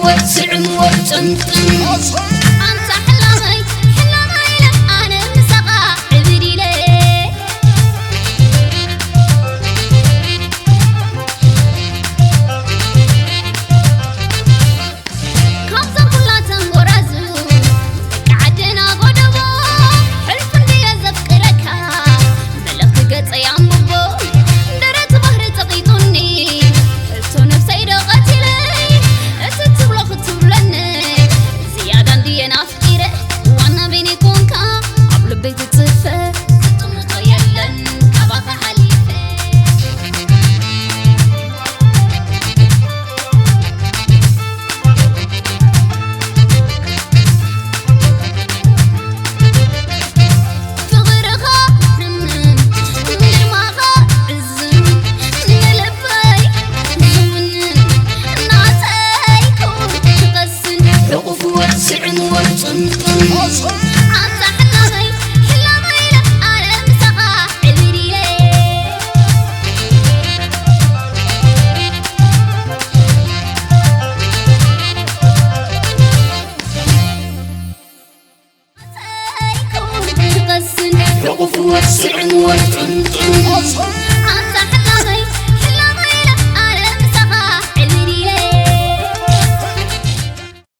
وسع وطنطن أنت حلامي لا أنا مسقى عبري ليه كمزة كلها تنقرزو قعدنا قدبو حلف اللي يذكرك ملك قطع يا مبو درت بهر تقيتني قلت نفسي رغتلي اتتبلغ تبلني زيادة دي نافكيرة وانا بيني كونكا قبل بيت تصفى ستموت يلن كباك حليفة وسع وطنطن أنت حلامي لا أنا مسقى عبري ليه وسع وطنطن